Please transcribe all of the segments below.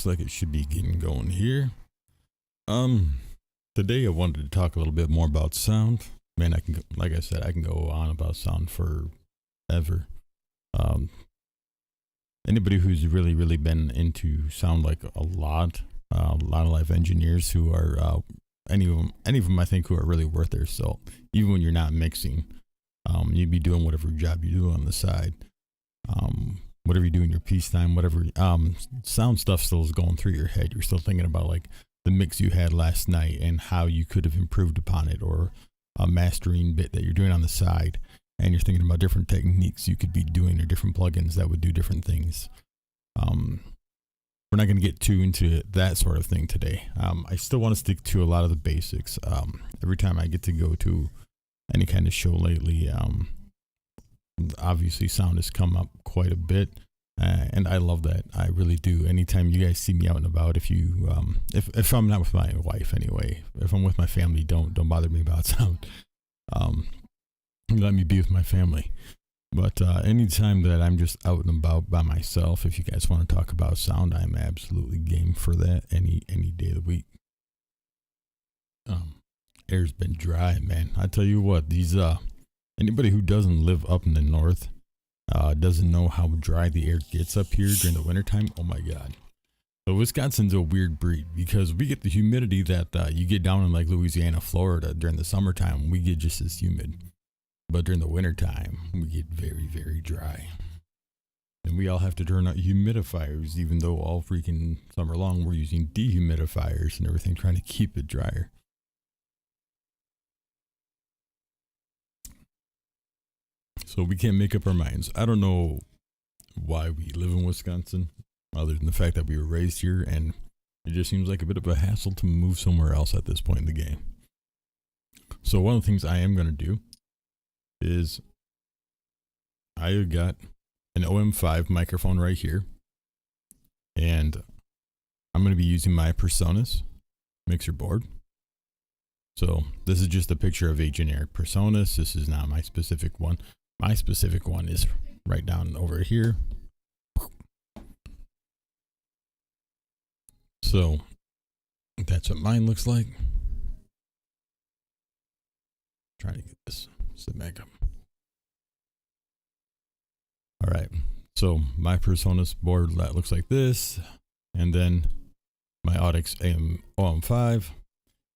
looks like it should be getting going here. Um, Today I wanted to talk a little bit more about sound. Man, like I said, I can go on about sound forever. Um, Anybody who's really been into sound like a lot of live engineers who are any of them I think who are really worth their salt. Even when you're not mixing, you'd be doing whatever job you do on the side. Whatever you do in your peacetime, whatever sound stuff still is going through your head. You're still thinking about like the mix you had last night and how you could have improved upon it, or a mastering bit that you're doing on the side, and you're thinking about different techniques you could be doing or different plugins that would do different things. We're not going to get too into that sort of thing today. I still want to stick to a lot of the basics. Every time I get to go to any kind of show lately, obviously sound has come up quite a bit, and I love that. I really do. Anytime you guys see me out and about, if I'm not with my wife anyway, if I'm with my family, don't bother me about sound. Let me be with my family. But anytime that I'm just out and about by myself, if you guys want to talk about sound, I'm absolutely game for that any day of the week. Air's been dry, man. I tell you what, these anybody who doesn't live up in the north doesn't know how dry the air gets up here during the wintertime. Oh my god. So Wisconsin's a weird breed because we get the humidity that you get down in like Louisiana, Florida during the summertime. We get just as humid. But during the wintertime, we get very dry. And we all have to turn out humidifiers, even though all freaking summer long we're using dehumidifiers and everything, trying to keep it drier. So we can't make up our minds. I don't know why we live in Wisconsin, other than the fact that we were raised here, and it just seems like a bit of a hassle to move somewhere else at this point in the game. So one of the things I am going to do is I got an OM5 microphone right here, and I'm going to be using my Personas mixer board. So this is just a picture of a generic Personas. This is not my specific one. My specific one is right down over here. So that's what mine looks like. Trying to get this set back up. All right. So my Personas board that looks like this, and then my Audix OM5,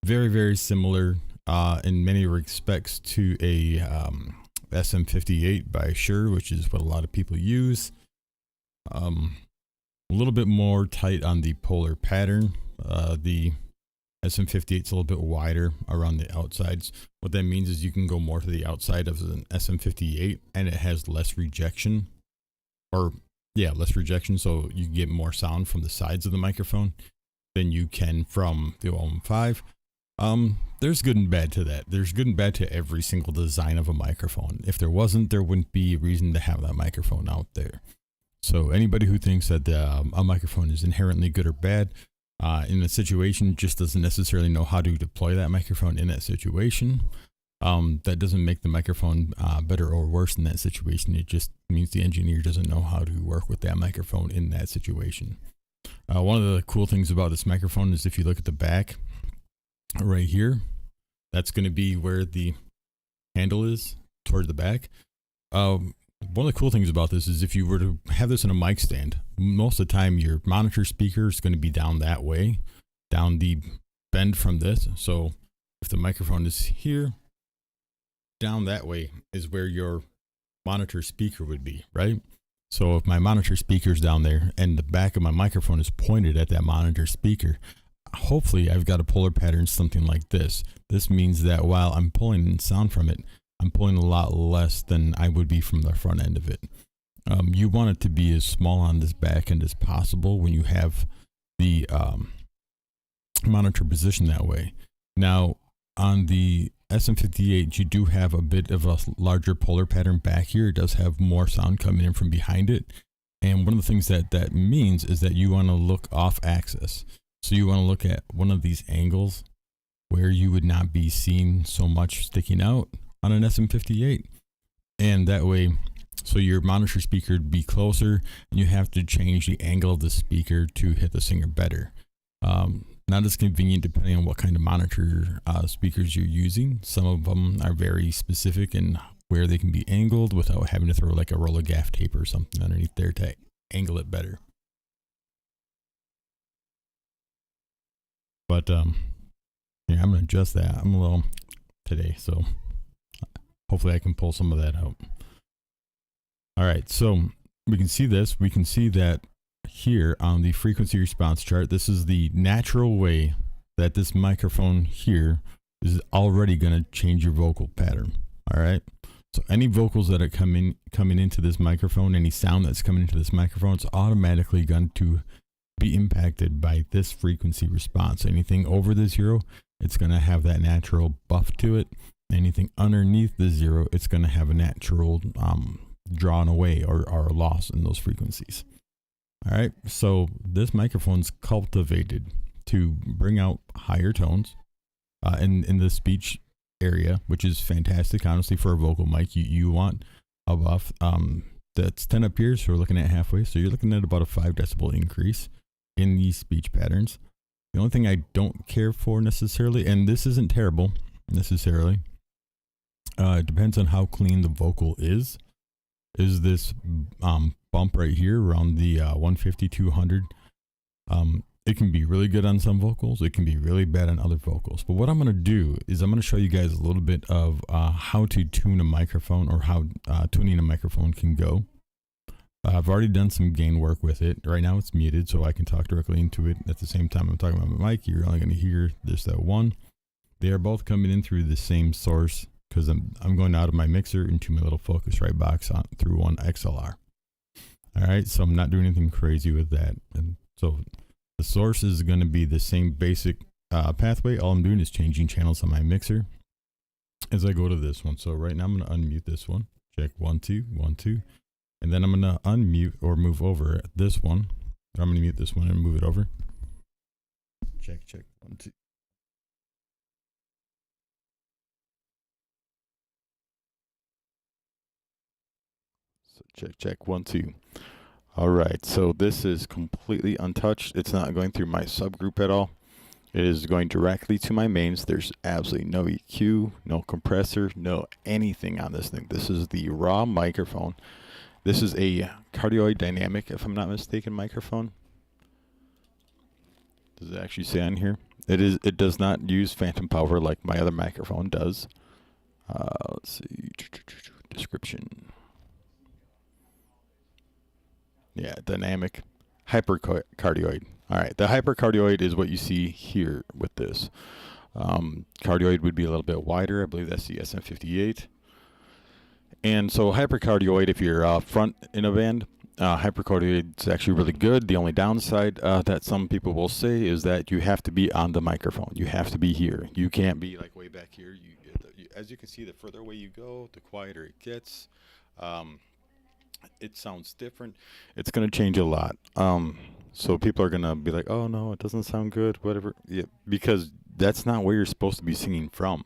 very similar in many respects to a SM58 by Shure, which is what a lot of people use. A little bit more tight on the polar pattern. The SM58 is a little bit wider around the outsides. What that means is you can go more to the outside of an SM58 and it has less rejection, less rejection. So you get more sound from the sides of the microphone than you can from the OM5. There's good and bad to that. There's good and bad to every single design of a microphone. If there wasn't, there wouldn't be a reason to have that microphone out there. So anybody who thinks that a microphone is inherently good or bad, in a situation, just doesn't necessarily know how to deploy that microphone in that situation. That doesn't make the microphone better or worse in that situation. It just means the engineer doesn't know how to work with that microphone in that situation. One of the cool things about this microphone is if you look at the back right here, that's going to be where the handle is toward the back. One of the cool things about this is if you were to have this in a mic stand, most of the time your monitor speaker is going to be down that way, down the bend from this. So if the microphone is here, down that way is where your monitor speaker would be, right? So if my monitor speaker is down there and the back of my microphone is pointed at that monitor speaker, hopefully I've got a polar pattern, something like this. This means that while I'm pulling in sound from it, I'm pulling a lot less than I would be from the front end of it. You want it to be as small on this back end as possible when you have the monitor positioned that way. Now, on the SM58, you do have a bit of a larger polar pattern back here. It does have more sound coming in from behind it. And one of the things that means is that you want to look off axis. So you want to look at one of these angles where you would not be seeing so much sticking out on an SM58. And that way So your monitor speaker would be closer, and you have to change the angle of the speaker to hit the singer better. Not as convenient depending on what kind of monitor speakers you're using. Some of them are very specific in where they can be angled without having to throw like a roll of gaff tape or something underneath there to angle it better. But yeah, I'm gonna adjust that. I'm a little today, so hopefully I can pull some of that out. All right, so we can see this. We can see that here on the frequency response chart, this is the natural way that this microphone here is already going to change your vocal pattern. All right. So any vocals that are coming into this microphone, any sound that's coming into this microphone, it's automatically going to be impacted by this frequency response. Anything over the 0, it's going to have that natural buff to it. Anything underneath the 0, it's going to have a natural drawn away or loss in those frequencies. All right, so this microphone's cultivated to bring out higher tones in the speech area, which is fantastic, honestly, for a vocal mic. You want a buff that's 10 up here, so we're looking at halfway. So you're looking at about a 5 decibel increase in these speech patterns. The only thing I don't care for necessarily, and this isn't terrible necessarily, it depends on how clean the vocal is this bump right here around the 150, 200. It can be really good on some vocals. It can be really bad on other vocals. But what I'm going to do is I'm going to show you guys a little bit of how to tune a microphone, or how tuning a microphone can go. I've already done some gain work with it. Right now it's muted, so I can talk directly into it. At the same time I'm talking about my mic, you're only going to hear that one. They are both coming in through the same source, because I'm going out of my mixer into my little Focusrite box through one XLR. All right, so I'm not doing anything crazy with that. And so the source is going to be the same basic pathway. All I'm doing is changing channels on my mixer as I go to this one. So right now I'm going to unmute this one. Check 1 2 1 2, and then I'm going to unmute or move over this one. I'm going to mute this one and move it over. Check 1 2. So check 1 2. All right, so this is completely untouched. It's not going through my subgroup at all. It is going directly to my mains. There's absolutely no EQ, no compressor, no anything on this thing. This is the raw microphone. This is a cardioid dynamic, if I'm not mistaken, microphone. Does it actually say on here? It does not use phantom power like my other microphone does. Let's see, description. Yeah, dynamic hypercardioid. All right, the hypercardioid is what you see here with this. Cardioid would be a little bit wider. I believe that's the SM58. And so hypercardioid, if you're front in a band, hypercardioid is actually really good. The only downside that some people will say is that you have to be on the microphone. You have to be here. You can't be like way back here. As you can see, the further away you go, the quieter it gets. It sounds different. It's going to change a lot. So people are going to be like, oh no, it doesn't sound good, whatever. Yeah, because that's not where you're supposed to be singing from.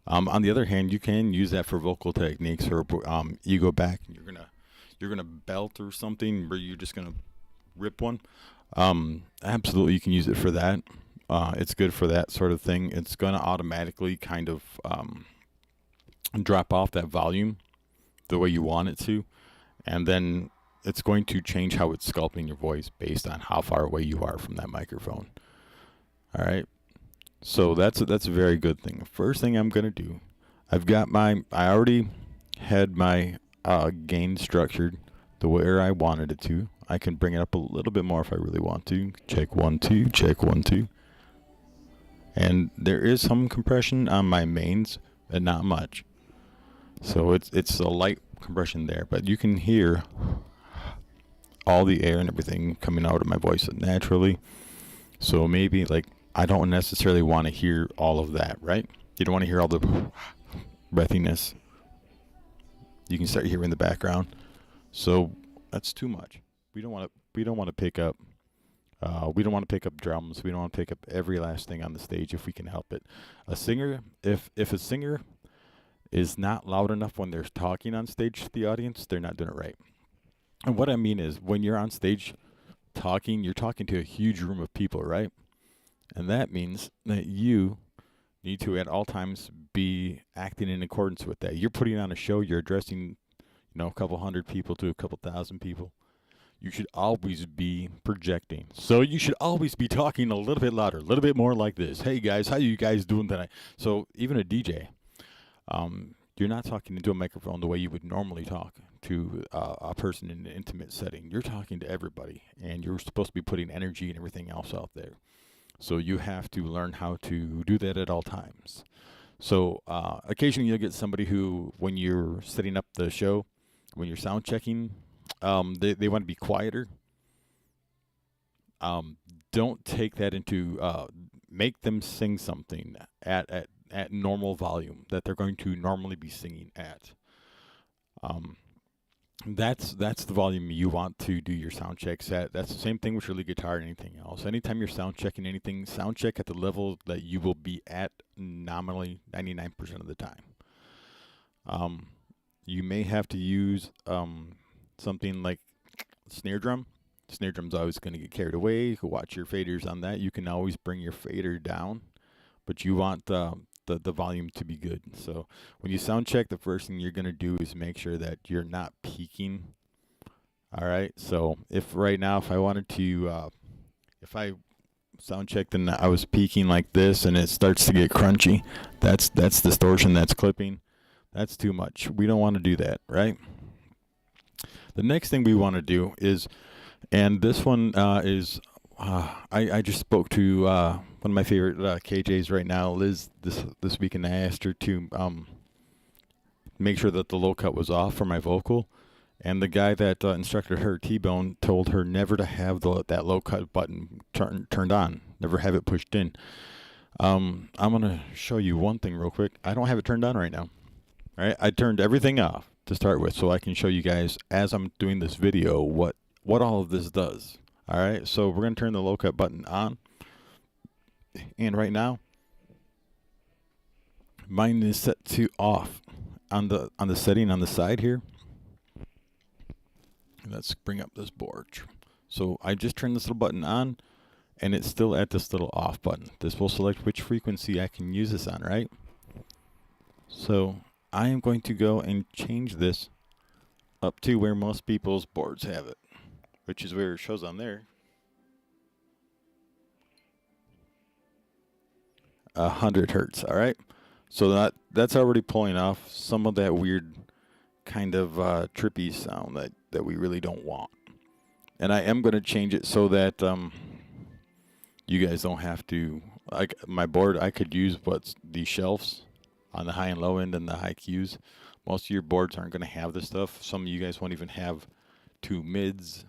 On the other hand, you can use that for vocal techniques, or you go back and you're gonna belt or something, where you're just gonna rip one. Absolutely, you can use it for that. It's good for that sort of thing. It's gonna automatically kind of drop off that volume the way you want it to, and then it's going to change how it's sculpting your voice based on how far away you are from that microphone. All right. So that's a very good thing. The first thing I'm gonna do, I already had my gain structured the way I wanted it to. I can bring it up a little bit more if I really want to. Check 1 2, check 1 2. And there is some compression on my mains, but not much. So it's a light compression there, but you can hear all the air and everything coming out of my voice naturally. So maybe like, I don't necessarily want to hear all of that, right? You don't want to hear all the breathiness. You can start hearing in the background. So that's too much. We don't want to pick up. We don't want to pick up drums. We don't want to pick up every last thing on the stage if we can help it. A singer, if a singer is not loud enough when they're talking on stage to the audience, they're not doing it right. And what I mean is, when you're on stage talking, you're talking to a huge room of people, right? And that means that you need to at all times be acting in accordance with that. You're putting on a show, you're addressing, a couple hundred people to a couple thousand people. You should always be projecting. So you should always be talking a little bit louder, a little bit more like this. Hey guys, how you guys doing tonight? So even a DJ, you're not talking into a microphone the way you would normally talk to a person in an intimate setting. You're talking to everybody, and you're supposed to be putting energy and everything else out there. So you have to learn how to do that at all times. So occasionally you'll get somebody who, when you're setting up the show, when you're sound checking, they want to be quieter. Don't take that into make them sing something at normal volume that they're going to normally be singing at. That's the volume you want to do your sound checks at. That's the same thing with your lead guitar and anything else. Anytime you're sound checking anything, sound check at the level that you will be at nominally 99% of the time. You may have to use something like snare drum. Snare drum's always going to get carried away. You can watch your faders on that. You can always bring your fader down, but you want the volume to be good. So when you sound check, the first thing you're going to do is make sure that you're not peaking. All right. So if I wanted to, if I sound checked and I was peaking like this and it starts to get crunchy, that's distortion, that's clipping. That's too much. We don't want to do that, right? The next thing we want to do is, and this one is, I just spoke to one of my favorite KJs right now, Liz, this week, and I asked her to make sure that the low cut was off for my vocal. And the guy that instructed her, T-Bone, told her never to have that low cut button turned on, never have it pushed in. I'm going to show you one thing real quick. I don't have it turned on right now. All right, I turned everything off to start with, so I can show you guys as I'm doing this video what all of this does. All right, so we're gonna turn the low cut button on, and right now mine is set to off on the setting on the side here. Let's bring up this board. So I just turned this little button on, and it's still at this little off button. This will select which frequency I can use this on, right? So I am going to go and change this up to where most people's boards have it, which is where it shows on there. 100 hertz, all right? So that's already pulling off some of that weird kind of trippy sound that we really don't want. And I am going to change it so that you guys don't have to, like my board, I could use these shelves on the high and low end and the high Qs. Most of your boards aren't going to have this stuff. Some of you guys won't even have two mids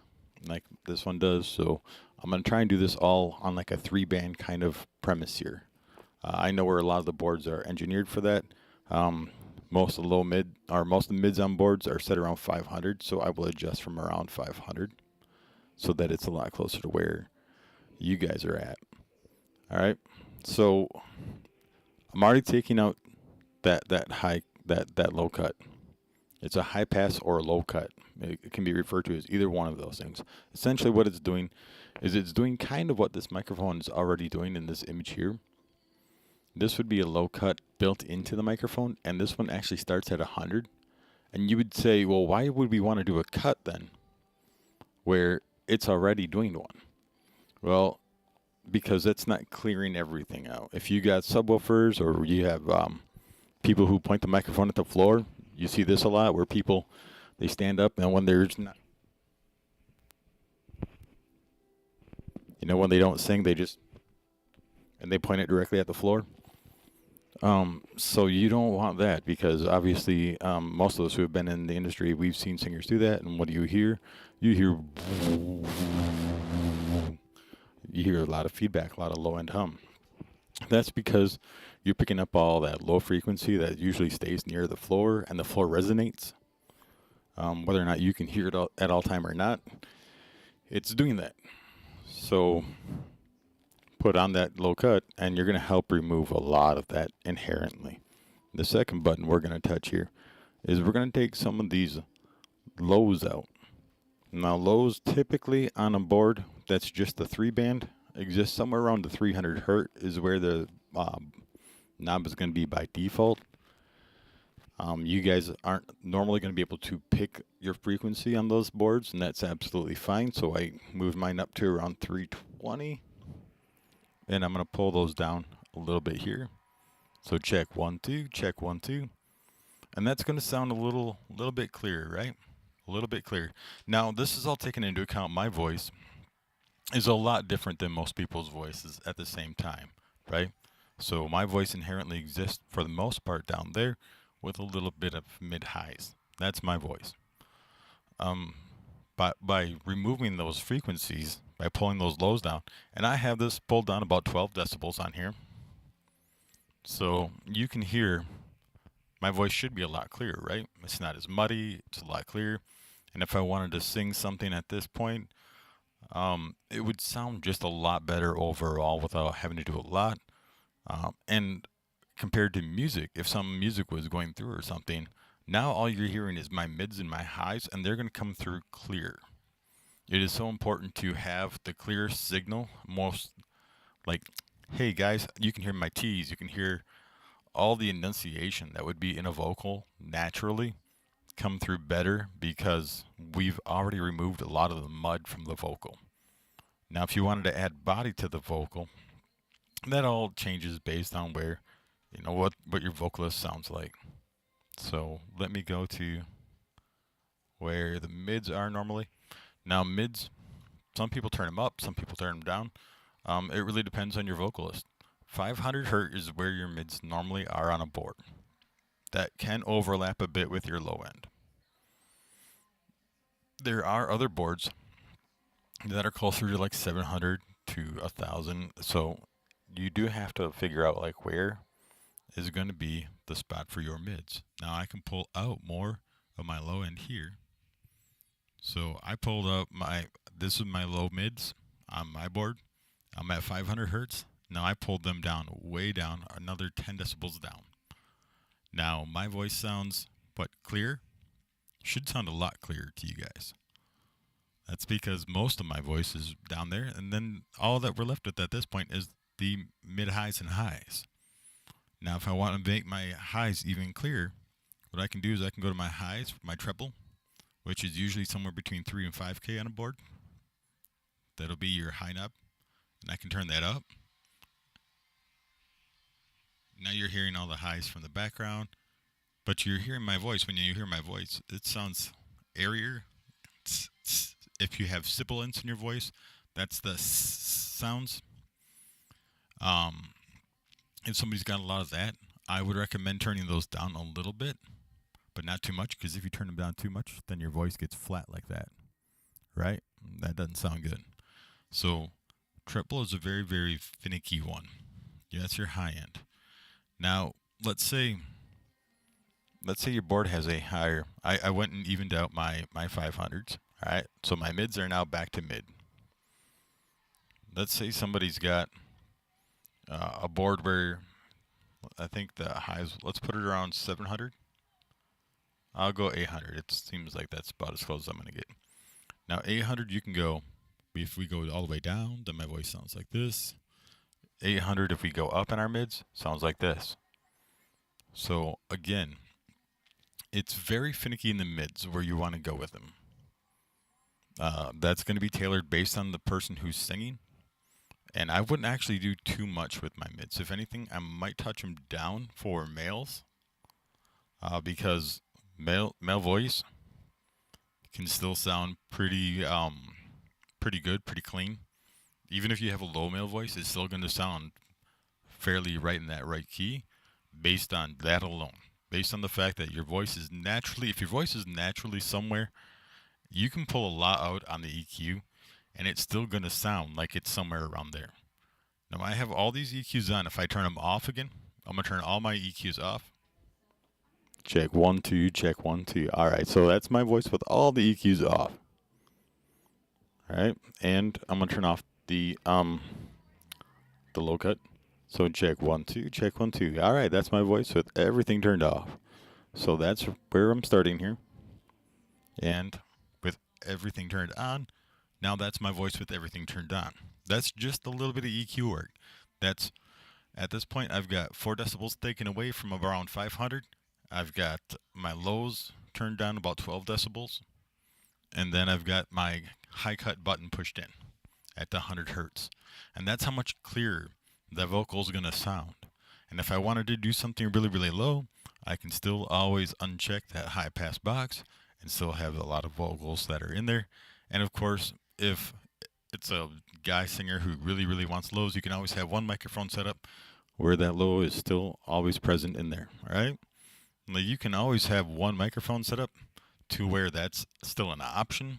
like this one does. So I'm going to try and do this all on like a 3-band kind of premise here. I know where a lot of the boards are engineered for that. Most of the mids on boards are set around 500, so I will adjust from around 500 so that it's a lot closer to where you guys are at. All right, so I'm already taking out that low cut. It's a high pass or a low cut. It can be referred to as either one of those things. Essentially what it's doing is it's doing kind of what this microphone is already doing in this image here. This would be a low cut built into the microphone, and this one actually starts at 100. And you would say, well, why would we want to do a cut then where it's already doing one? Well, because that's not clearing everything out. If you got subwoofers or you have people who point the microphone at the floor, you see this a lot where people, they stand up and when there's not, when they don't sing, they point it directly at the floor. So you don't want that, because obviously most of us who have been in the industry, we've seen singers do that, and what do you hear? You hear a lot of feedback, a lot of low-end hum. That's because you're picking up all that low frequency that usually stays near the floor, and the floor resonates. Whether or not you can hear it at all time or not, it's doing that. So put on that low cut, and you're going to help remove a lot of that inherently. The second button we're going to touch here is we're going to take some of these lows out. Now lows typically on a board that's just the 3-band exists somewhere around the 300 hertz is where the knob is going to be by default. You guys aren't normally going to be able to pick your frequency on those boards, and that's absolutely fine. So I moved mine up to around 320, and I'm going to pull those down a little bit here. So check 1 2, check 1 2, and that's going to sound a little bit clearer, right? A little bit clearer. Now this is all taken into account. My voice is a lot different than most people's voices at the same time, right? So my voice inherently exists for the most part down there with a little bit of mid-highs. That's my voice. But by removing those frequencies, by pulling those lows down, and I have this pulled down about 12 decibels on here, so you can hear my voice should be a lot clearer, right? It's not as muddy, it's a lot clearer. And if I wanted to sing something at this point, it would sound just a lot better overall without having to do a lot. And compared to music, if some music was going through or something, now all you're hearing is my mids and my highs, and they're going to come through clear. It is so important to have the clear signal. Most like, hey guys, you can hear my T's, you can hear all the enunciation that would be in a vocal naturally come through better because we've already removed a lot of the mud from the vocal. Now, if you wanted to add body to the vocal, that all changes based on where, you know, what your vocalist sounds like. So let me go to where the mids are normally. Now mids, some people turn them up, some people turn them down. It really depends on your vocalist. 500 hertz is where your mids normally are on a board. That can overlap a bit with your low end. There are other boards that are closer to like 700 to 1000. So you do have to figure out like where is going to be the spot for your mids. Now I can pull out more of my low end here. So I pulled up this is my low mids on my board. I'm at 500 hertz. Now I pulled them down, way down, another 10 decibels down. Now my voice sounds, clear? Should sound a lot clearer to you guys. That's because most of my voice is down there, and then all that we're left with at this point is the mid-highs and highs. Now if I want to make my highs even clearer, what I can do is I can go to my highs, my treble, which is usually somewhere between 3 and 5K on a board. That'll be your high knob, and I can turn that up. Now you're hearing all the highs from the background, but you're hearing my voice. When you hear my voice, it sounds airier. If you have sibilance in your voice, that's the sounds. If somebody's got a lot of that, I would recommend turning those down a little bit, but not too much, because if you turn them down too much, then your voice gets flat like that, right? That doesn't sound good. So treble is a very, very finicky one. Yeah, that's your high end. Now, let's say your board has a higher, I went and evened out my 500s, all right? So my mids are now back to mid. Let's say somebody's got a board where I think the highs, let's put it around 700. I'll go 800. It seems like that's about as close as I'm going to get. Now 800 you can go, if we go all the way down, then my voice sounds like this. 800 if we go up in our mids, sounds like this. So again, it's very finicky in the mids where you want to go with them. That's going to be tailored based on the person who's singing. And I wouldn't actually do too much with my mids. If anything, I might touch them down for males. Because male voice can still sound pretty good, pretty clean. Even if you have a low male voice, it's still going to sound fairly right in that right key based on that alone. Based on the fact that your voice is naturally, if your voice is naturally somewhere, you can pull a lot out on the EQ and it's still going to sound like it's somewhere around there. Now I have all these EQs on. If I turn them off again, I'm going to turn all my EQs off. Check 1 2, check 1 2. All right, so that's my voice with all the EQs off. All right, and I'm going to turn off the low cut. So check 1, 2, check 1, 2. All right, that's my voice with everything turned off. So that's where I'm starting here. And with everything turned on, now that's my voice with everything turned on. That's just a little bit of EQ work. That's At this point, I've got 4 decibels taken away from around 500. I've got my lows turned down about 12 decibels. And then I've got my high cut button pushed in at the 100 hertz. And that's how much clearer the vocal is going to sound. And if I wanted to do something really, really low, I can still always uncheck that high pass box and still have a lot of vocals that are in there. And of course, if it's a guy singer who really, really wants lows, you can always have one microphone set up where that low is still always present in there, all right? Like you can always have one microphone set up to where that's still an option,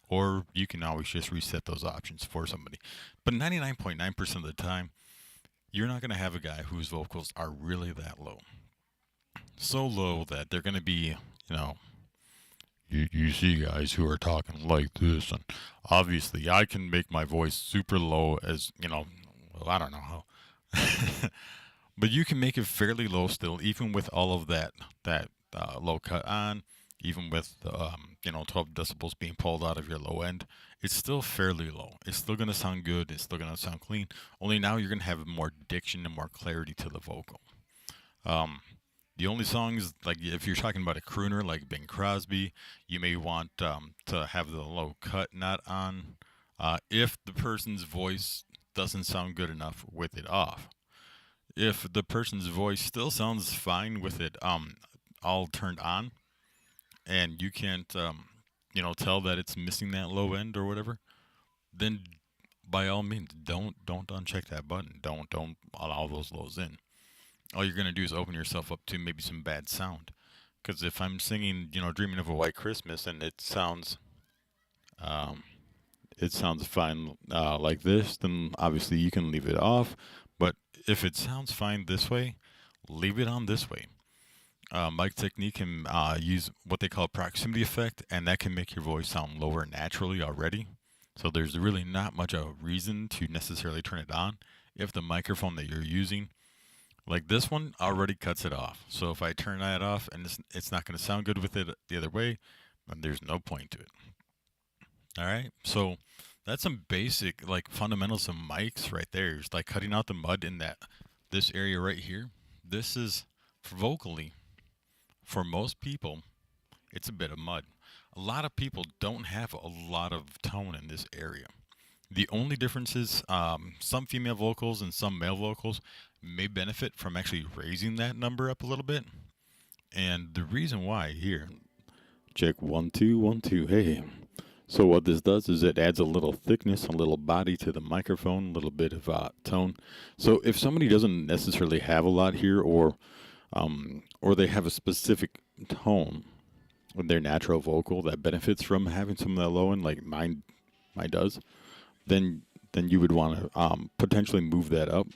or you can always just reset those options for somebody. But 99.9% of the time, you're not going to have a guy whose vocals are really that low. So low that they're going to be, you know, you see guys who are talking like this, and obviously I can make my voice super low as, well, I don't know how. But you can make it fairly low still, even with all of that low cut on, even with 12 decibels being pulled out of your low end. It's still fairly low. It's still going to sound good. It's still going to sound clean. Only now you're going to have more diction and more clarity to the vocal. The only songs, like if you're talking about a crooner like Bing Crosby, you may want to have the low cut not on if the person's voice doesn't sound good enough with it off. If the person's voice still sounds fine with it all turned on, and you can't tell that it's missing that low end or whatever, then by all means don't uncheck that button. Don't allow those lows in. All you're gonna do is open yourself up to maybe some bad sound. Because if I'm singing, "Dreaming of a White Christmas" and it sounds fine like this, then obviously you can leave it off. But if it sounds fine this way, leave it on this way. Mic Technique can use what they call a proximity effect, and that can make your voice sound lower naturally already. So there's really not much of a reason to necessarily turn it on if the microphone that you're using, like this one, already cuts it off. So if I turn that off and it's not going to sound good with it the other way, then there's no point to it. All right, so that's some basic fundamentals of mics right there. It's like cutting out the mud in this area right here. This is vocally, for most people, it's a bit of mud. A lot of people don't have a lot of tone in this area. The only difference is some female vocals and some male vocals may benefit from actually raising that number up a little bit. And the reason why here, check 1 2 1 2. Hey. So what this does is it adds a little thickness, a little body to the microphone, a little bit of tone. So if somebody doesn't necessarily have a lot here, or they have a specific tone with their natural vocal that benefits from having some of that low end, like mine does, then you would want to potentially move that up.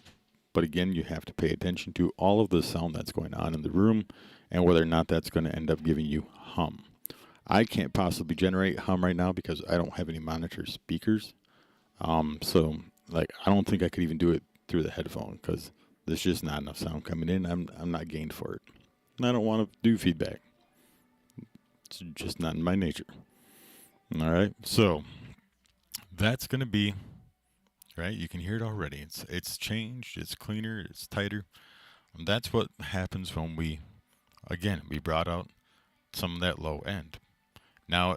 But again, you have to pay attention to all of the sound that's going on in the room and whether or not that's going to end up giving you hum. I can't possibly generate hum right now because I don't have any monitor speakers. So I don't think I could even do it through the headphone because there's just not enough sound coming in. I'm not gained for it. And I don't want to do feedback. It's just not in my nature. All right. So that's going to be, right? You can hear it already. It's changed. It's cleaner. It's tighter. And that's what happens when we brought out some of that low end. Now,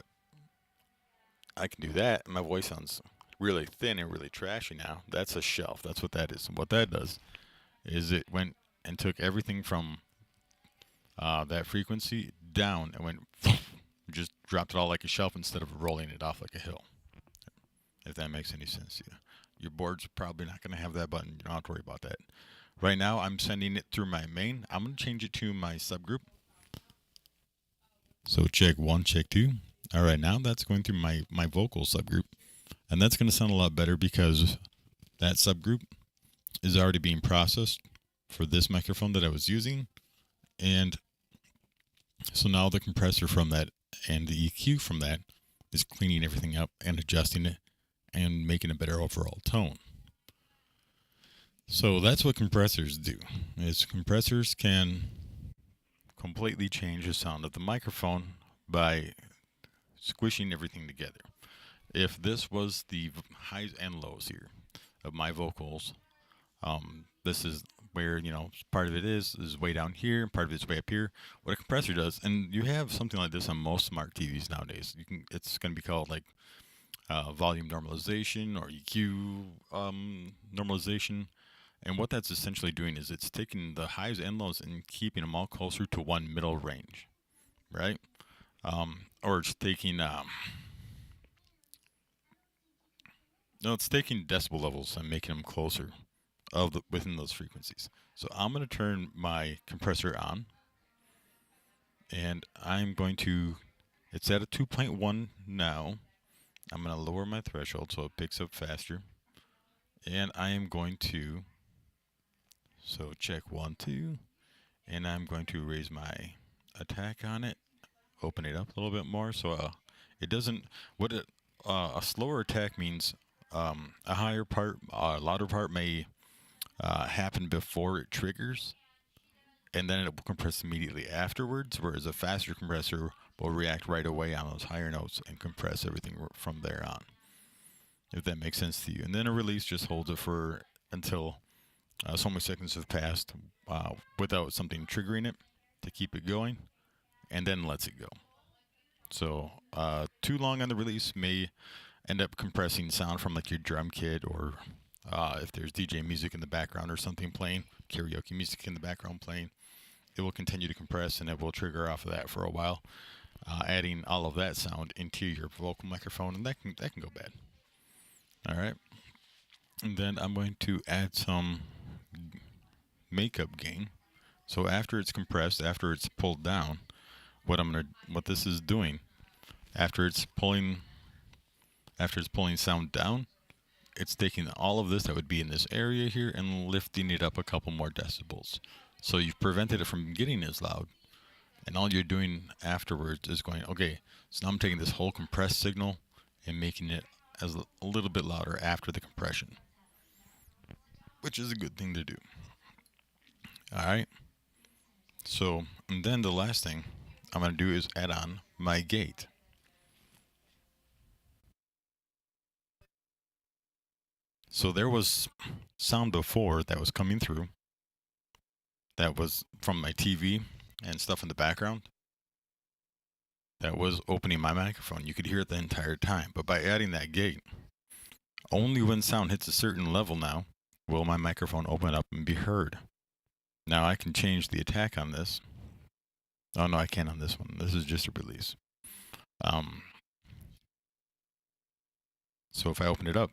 I can do that, and my voice sounds really thin and really trashy now. That's a shelf. That's what that is. And what that does is it went and took everything from that frequency down and went, just dropped it all like a shelf instead of rolling it off like a hill. If that makes any sense to you. Your board's probably not going to have that button. You don't have to worry about that. Right now, I'm sending it through my main. I'm going to change it to my subgroup. So check 1, check 2. All right, now that's going through my vocal subgroup. And that's going to sound a lot better because that subgroup is already being processed for this microphone that I was using. And so now the compressor from that and the EQ from that is cleaning everything up and adjusting it and making a better overall tone. So that's what compressors do. Is compressors can completely change the sound of the microphone by squishing everything together. If this was the highs and lows here of my vocals, this is where part of it is way down here, part of it's way up here. What a compressor does, and you have something like this on most smart TVs nowadays. It's going to be called like volume normalization or EQ normalization. And what that's essentially doing is it's taking the highs and lows and keeping them all closer to one middle range, right? Or it's taking no, it's taking decibel levels and making them closer within those frequencies. So I'm going to turn my compressor on, and I'm going to. It's at a 2.1 now. I'm going to lower my threshold so it picks up faster, and I am going to. So check 1, 2, and I'm going to raise my attack on it, open it up a little bit more so it doesn't. A slower attack means a higher part, a louder part may happen before it triggers, and then it will compress immediately afterwards, whereas a faster compressor will react right away on those higher notes and compress everything from there on, if that makes sense to you. And then a release just holds it for until so many seconds have passed without something triggering it to keep it going, and then lets it go. So too long on the release may end up compressing sound from like your drum kit, or if there's DJ music in the background or something playing, karaoke music in the background playing, it will continue to compress and it will trigger off of that for a while, adding all of that sound into your vocal microphone, and that can go bad. All right, and then I'm going to add some makeup gain. So after it's compressed, after it's pulled down, what this is doing, after it's pulling sound down, it's taking all of this that would be in this area here and lifting it up a couple more decibels. So you've prevented it from getting as loud, and all you're doing afterwards is going, okay, so now I'm taking this whole compressed signal and making it as a little bit louder after the compression, which is a good thing to do. All right. So, and then the last thing I'm going to do is add on my gate. So there was sound before that was coming through that was from my TV and stuff in the background that was opening my microphone. You could hear it the entire time. But by adding that gate, only when sound hits a certain level now will my microphone open up and be heard. Now I can change the attack on this. Oh no, I can't on this one. This is just a release. So if I open it up,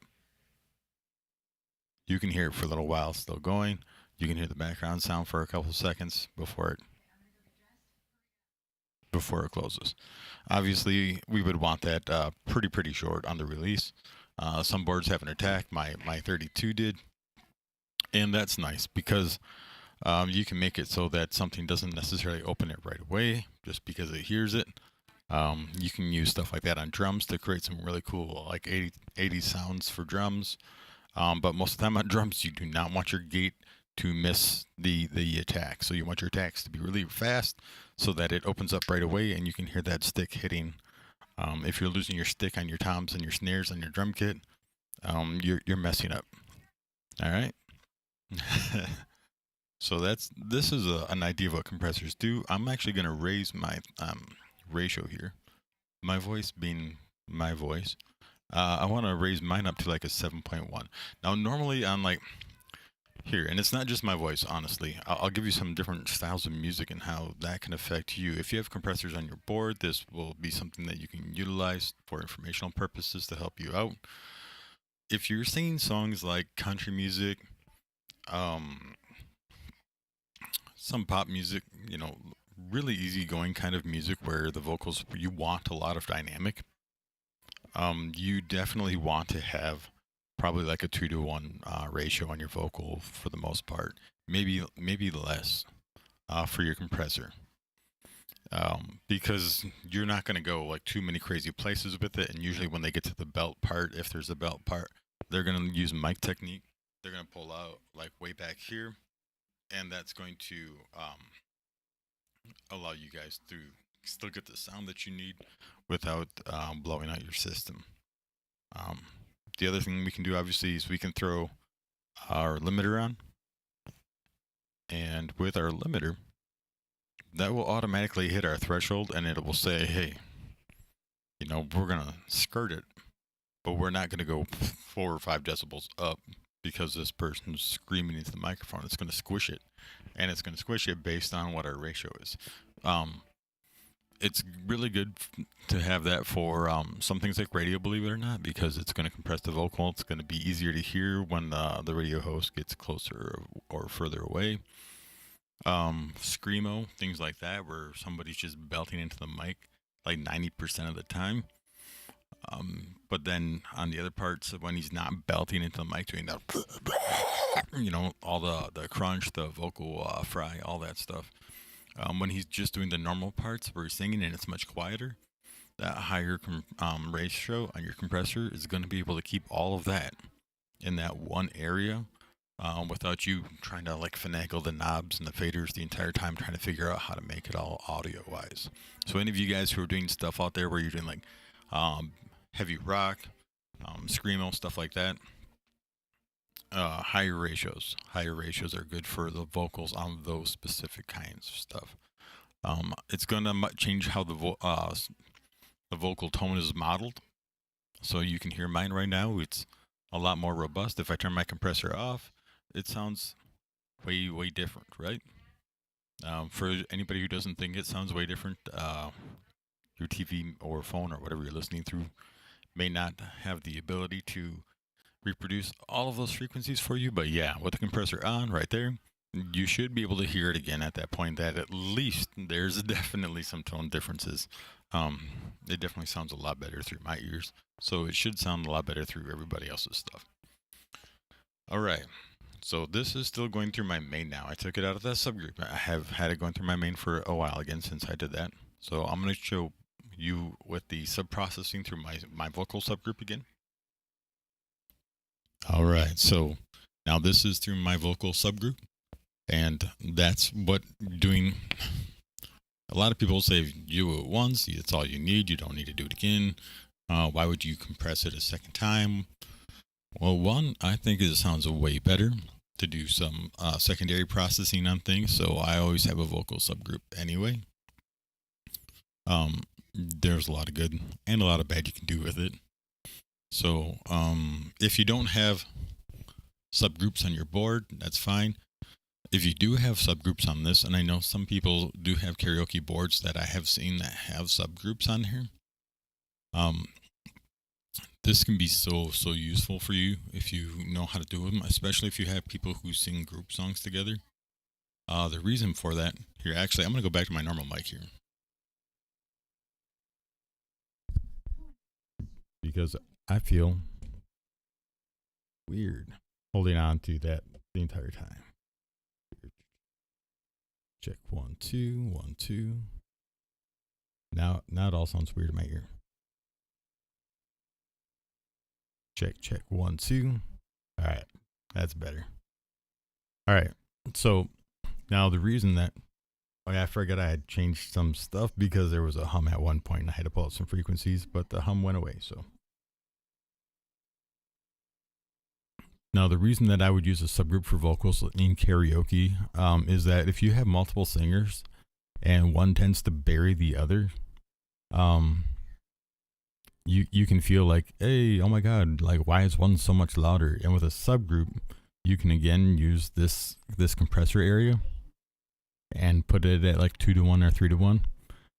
you can hear it for a little while still going. You can hear the background sound for a couple of seconds before it closes. Obviously, we would want that pretty short on the release. Some boards have an attack. My 32 did, and that's nice because you can make it so that something doesn't necessarily open it right away just because it hears it. You can use stuff like that on drums to create some really cool like 80s sounds for drums. But most of the time on drums, you do not want your gate to miss the attack. So you want your attacks to be really fast so that it opens up right away and you can hear that stick hitting. If you're losing your stick on your toms and your snares on your drum kit, you're messing up. All right. So this is an idea of what compressors do. I'm actually going to raise my ratio here. My voice being my voice. I want to raise mine up to like a 7.1. Now, normally I'm like here, and it's not just my voice, honestly. I'll give you some different styles of music and how that can affect you. If you have compressors on your board, this will be something that you can utilize for informational purposes to help you out. If you're singing songs like country music, some pop music, really easygoing kind of music where the vocals, you want a lot of dynamic, you definitely want to have probably like a 2-to-1 ratio on your vocal for the most part, maybe less for your compressor, because you're not going to go like too many crazy places with it. And usually when they get to the belt part, if there's a belt part, they're going to use mic technique they're going to pull out like way back here, and that's going to allow you guys to still get the sound that you need without blowing out your system. Um, the other thing we can do, obviously, is we can throw our limiter on, and with our limiter, that will automatically hit our threshold, and it will say, hey, we're going to skirt it, but we're not going to go 4 or 5 decibels up because this person's screaming into the microphone. It's going to squish it, and it's going to squish it based on what our ratio is. It's really good to have that for some things like radio, believe it or not, because it's going to compress the vocal. It's going to be easier to hear when the radio host gets closer or further away. Screamo, things like that, where somebody's just belting into the mic like 90% of the time. But then on the other parts, when he's not belting into the mic, doing that, all the crunch, the vocal fry, all that stuff. When he's just doing the normal parts where he's singing and it's much quieter, that higher ratio on your compressor is going to be able to keep all of that in that one area without you trying to like finagle the knobs and the faders the entire time trying to figure out how to make it all audio-wise. So any of you guys who are doing stuff out there where you're doing like heavy rock, screamo, stuff like that, higher ratios are good for the vocals on those specific kinds of stuff. It's going to change how the vocal tone is modeled. So you can hear mine right now. It's a lot more robust. If I turn my compressor off, it sounds way, way different, right? For anybody who doesn't think it sounds way different, your TV or phone or whatever you're listening through may not have the ability to reproduce all of those frequencies for you. But yeah, with the compressor on right there, you should be able to hear it again at that point, that at least there's definitely some tone differences. It definitely sounds a lot better through my ears. So it should sound a lot better through everybody else's stuff. All right. So this is still going through my main now. I took it out of that subgroup. I have had it going through my main for a while again since I did that. So I'm going to show you with the sub-processing through my vocal subgroup again. All right. So now this is through my vocal subgroup. And that's what doing. A lot of people say if you do it once, it's all you need. You don't need to do it again. Why would you compress it a second time? Well, one, I think it sounds way better to do some secondary processing on things. So I always have a vocal subgroup anyway. There's a lot of good and a lot of bad you can do with it. So if you don't have subgroups on your board, that's fine. If you do have subgroups on this, and I know some people do have karaoke boards that I have seen that have subgroups on here, this can be so useful for you if you know how to do them, especially if you have people who sing group songs together. The reason for that, here, actually, I'm going to go back to my normal mic here. Because I feel weird holding on to that the entire time. Check 1 2 1 2. Now it all sounds weird in my ear. Check 1 2. All right, that's better. All right, so now the reason that I forgot I had changed some stuff because there was a hum at one point and I had to pull out some frequencies, but the hum went away. So now the reason that I would use a subgroup for vocals in karaoke is that if you have multiple singers and one tends to bury the other, you can feel like, hey, oh my God, like why is one so much louder? And with a subgroup, you can again use this compressor area and put it at like 2 to 1 or 3 to 1.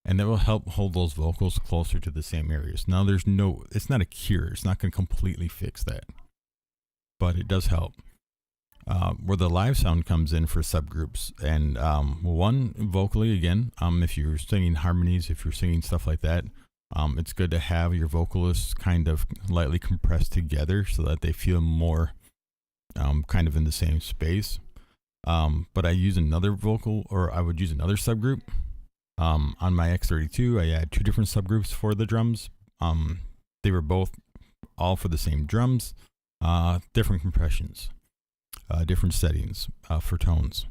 And that will help hold those vocals closer to the same areas. Now it's not a cure. It's not going to completely fix that, but it does help. Where the live sound comes in for subgroups, and one, vocally again, if you're singing harmonies, if you're singing stuff like that, it's good to have your vocalists kind of lightly compressed together so that they feel more kind of in the same space. But I use another I would use another subgroup. On my X32, I had 2 different subgroups for the drums. They were both all for the same drums, different compressions. different settings for tones.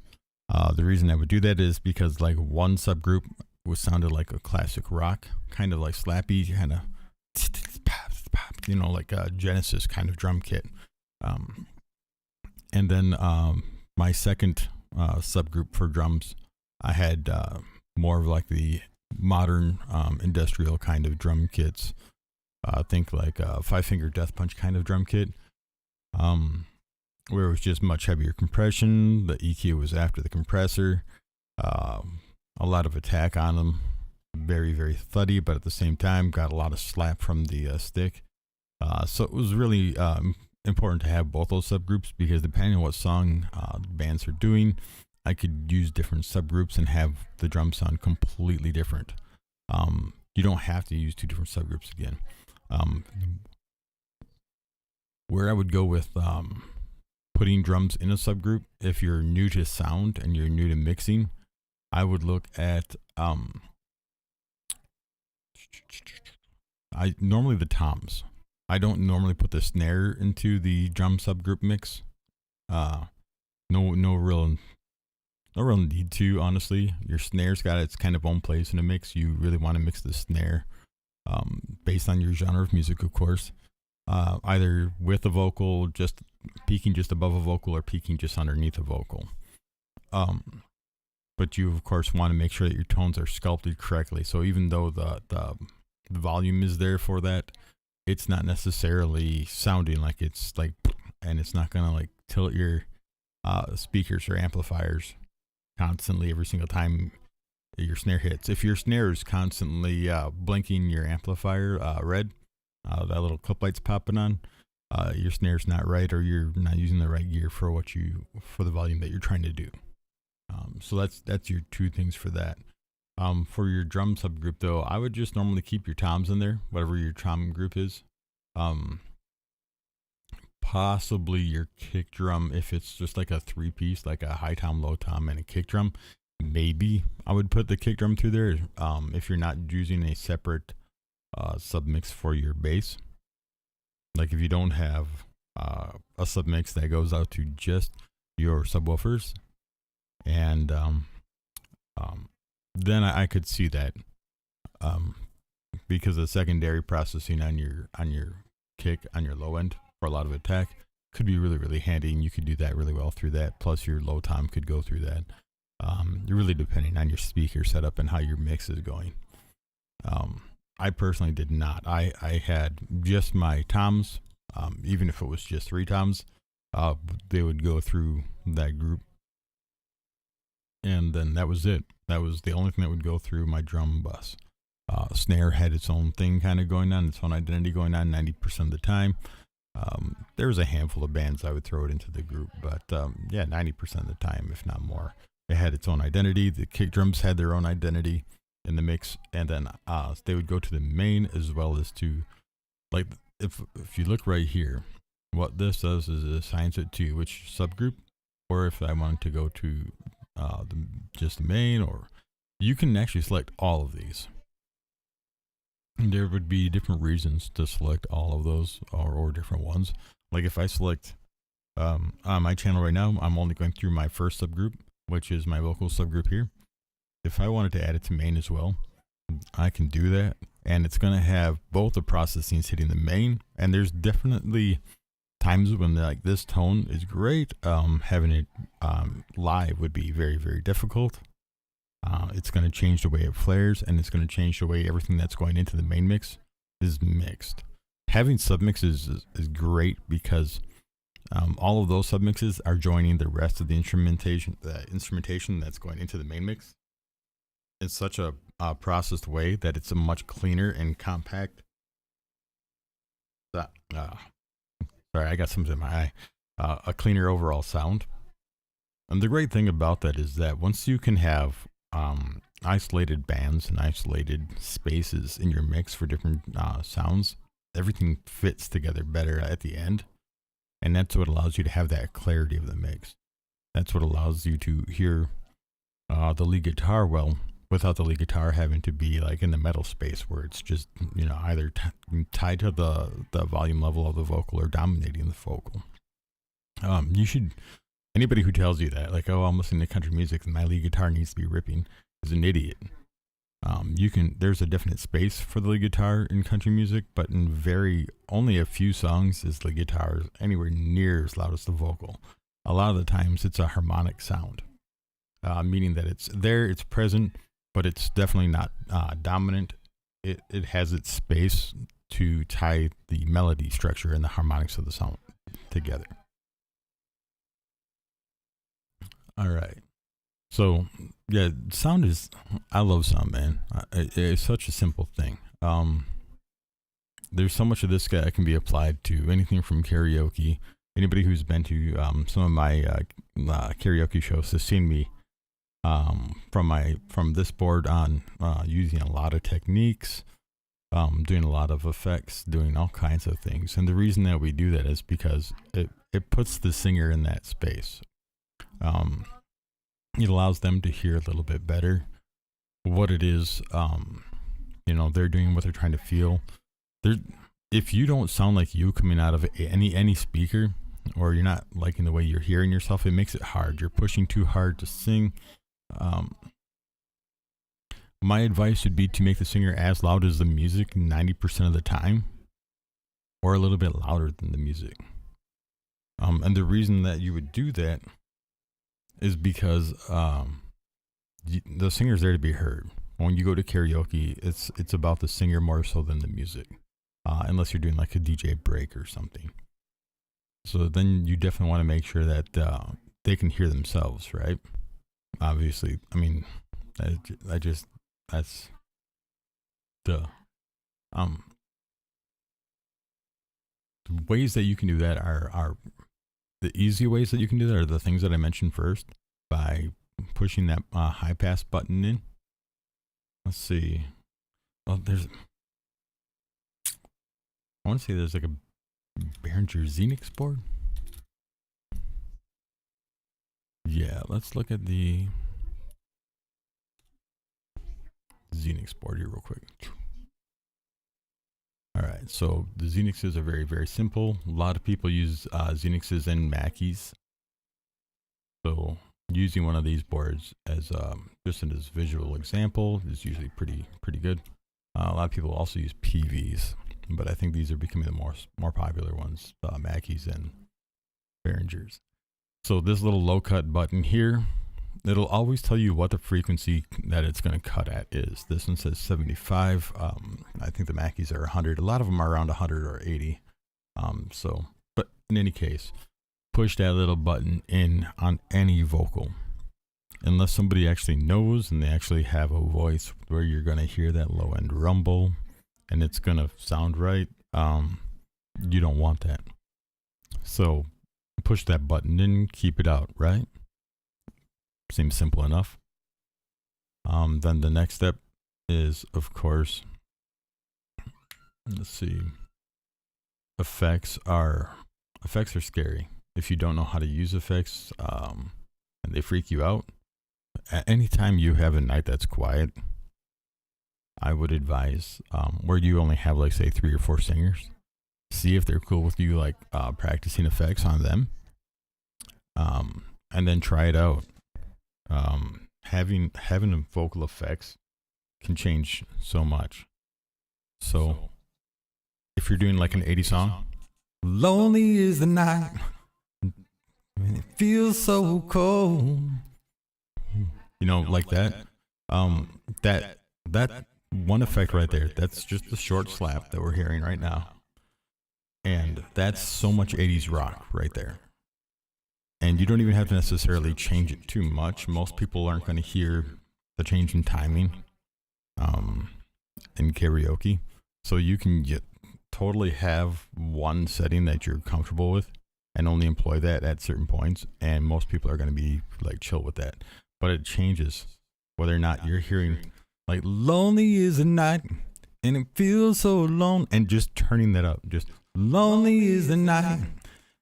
The reason I would do that is because like one subgroup was sounded like a classic rock, kind of like slappy, kind of, like a Genesis kind of drum kit. And then my second subgroup for drums, I had more of like the modern industrial kind of drum kits. Think like a 5-finger death punch kind of drum kit, where it was just much heavier compression. The EQ was after the compressor, a lot of attack on them, very, very thuddy, but at the same time got a lot of slap from the stick. So it was really important to have both those subgroups, because depending on what song bands are doing, I could use different subgroups and have the drum sound completely different. You don't have to use two different subgroups again. Where I would go with putting drums in a subgroup, if you're new to sound and you're new to mixing, I would look at normally the toms. I don't normally put the snare into the drum subgroup mix. No real need to, honestly. Your snare's got its kind of own place in a mix. You really want to mix the snare based on your genre of music, of course. Either with a vocal, just peaking just above a vocal, or peaking just underneath a vocal. But you, of course, want to make sure that your tones are sculpted correctly. So even though the volume is there for that, it's not necessarily sounding like it's like, and it's not going to like tilt your speakers or amplifiers constantly every single time your snare hits. If your snare is constantly blinking your amplifier red, that little clip light's popping on, your snare's not right, or you're not using the right gear for the volume that you're trying to do. So that's your two things for that. For your drum subgroup though, I would just normally keep your toms in there, whatever your tom group is. Possibly your kick drum, if it's just like a 3-piece, like a high tom, low tom, and a kick drum, maybe I would put the kick drum through there. If you're not using a separate submix for your bass, like if you don't have a submix that goes out to just your subwoofers, and then I could see that, because the secondary processing on your kick on your low end for a lot of attack could be really, really handy, and you could do that really well through that. Plus your low tom could go through that. You're really depending on your speaker setup and how your mix is going. I personally did not. I had just my toms, even if it was just 3 toms, they would go through that group, and then that was it. That was the only thing that would go through my drum bus. Snare had its own thing kind of going on, its own identity going on 90% of the time. There was a handful of bands I would throw it into the group, but 90% of the time, if not more, it had its own identity. The kick drums had their own identity in the mix, and then they would go to the main as well as to, like, if you look right here, what this does is it assigns it to which subgroup, or if I wanted to go to just the main, or you can actually select all of these. And there would be different reasons to select all of those, or different ones. Like if I select on my channel right now, I'm only going through my first subgroup, which is my vocal subgroup here. If I wanted to add it to main as well, I can do that, and it's going to have both the processings hitting the main. And there's definitely times when like this tone is great. Having it live would be very, very difficult. It's going to change the way it flares, and it's going to change the way everything that's going into the main mix is mixed. Having submixes is great, because all of those submixes are joining the rest of the instrumentation that's going into the main mix in such a processed way that it's a much cleaner and compact. Sorry, I got something in my eye. A cleaner overall sound. And the great thing about that is that once you can have isolated bands and isolated spaces in your mix for different sounds, everything fits together better at the end. And that's what allows you to have that clarity of the mix. That's what allows you to hear the lead guitar well, without the lead guitar having to be like in the metal space where it's just, either tied to the volume level of the vocal or dominating the vocal. You should Anybody who tells you that, like, oh, I'm listening to country music and my lead guitar needs to be ripping, is an idiot. There's a definite space for the lead guitar in country music, but in only a few songs is the guitar anywhere near as loud as the vocal. A lot of the times it's a harmonic sound, meaning that it's there, it's present, but it's definitely not dominant. It has its space to tie the melody structure and the harmonics of the song together. All right. So yeah, sound is, I love sound, man. It's such a simple thing. There's so much of this that can be applied to anything from karaoke. Anybody who's been to some of my karaoke shows has seen me from this board on using a lot of techniques, doing a lot of effects, doing all kinds of things. And the reason that we do that is because it puts the singer in that space. It allows them to hear a little bit better what it is, they're doing, what they're trying to feel. If you don't sound like you coming out of any speaker, or you're not liking the way you're hearing yourself, it makes it hard. You're pushing too hard to sing. My advice would be to make the singer as loud as the music 90% of the time, or a little bit louder than the music. And the reason that you would do that is because the singer's there to be heard. When you go to karaoke, it's about the singer more so than the music, unless you're doing like a DJ break or something. So then you definitely want to make sure that they can hear themselves, right? Obviously, I mean, that's the ways that you can do that are the easy ways that you can do that are the things that I mentioned first, by pushing that high pass button in. Let's see. Oh, I want to say there's like a Behringer Xenix board. Yeah, let's look at the Xenix board here real quick. All right, so the Xenixes are very, very simple. A lot of people use Xenixes and Mackeys. So using one of these boards as just as visual example is usually pretty good. A lot of people also use PVs, but I think these are becoming the more popular ones, Mackeys and Behringers. So this little low cut button here, it'll always tell you what the frequency that it's going to cut at is. This one says 75. I think the Mackeys are 100. A lot of them are around 100 or 80. But in any case, push that little button in on any vocal. Unless somebody actually knows and they actually have a voice where you're going to hear that low end rumble and it's going to sound right, you don't want that. So push that button in, keep it out, right? Seems simple enough. Then the next step is, of course, let's see. Effects are scary. If you don't know how to use effects, and they freak you out, anytime you have a night that's quiet, I would advise, where you only have like say 3 or 4 singers, see if they're cool with you like practicing effects on them, and then try it out. Having vocal effects can change so much. So if you're doing like an 80s song, lonely is the night and it feels so cold, like that. That one effect right there, that's just the short slap that we're hearing right now. And that's so much 80s rock right there. And you don't even have to necessarily change it too much. Most people aren't going to hear the change in timing in karaoke. So you can totally have one setting that you're comfortable with and only employ that at certain points. And most people are going to be like chill with that. But it changes whether or not you're hearing like lonely is a night and it feels so alone, and just turning that up. Just lonely is the night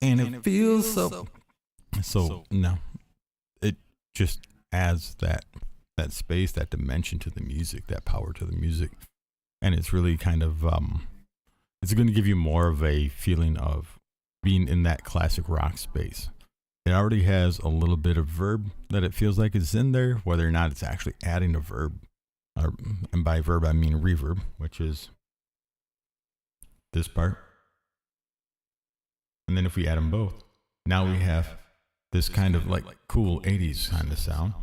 and it feels so no, it just adds that space, that dimension to the music, that power to the music. And it's really kind of, it's going to give you more of a feeling of being in that classic rock space. it already has a little bit of verb that it feels like is in there, whether or not it's actually adding a verb. And by verb, I mean reverb, which is this part. And then if we add them both, now we have this kind of like cool 80s kind of sound.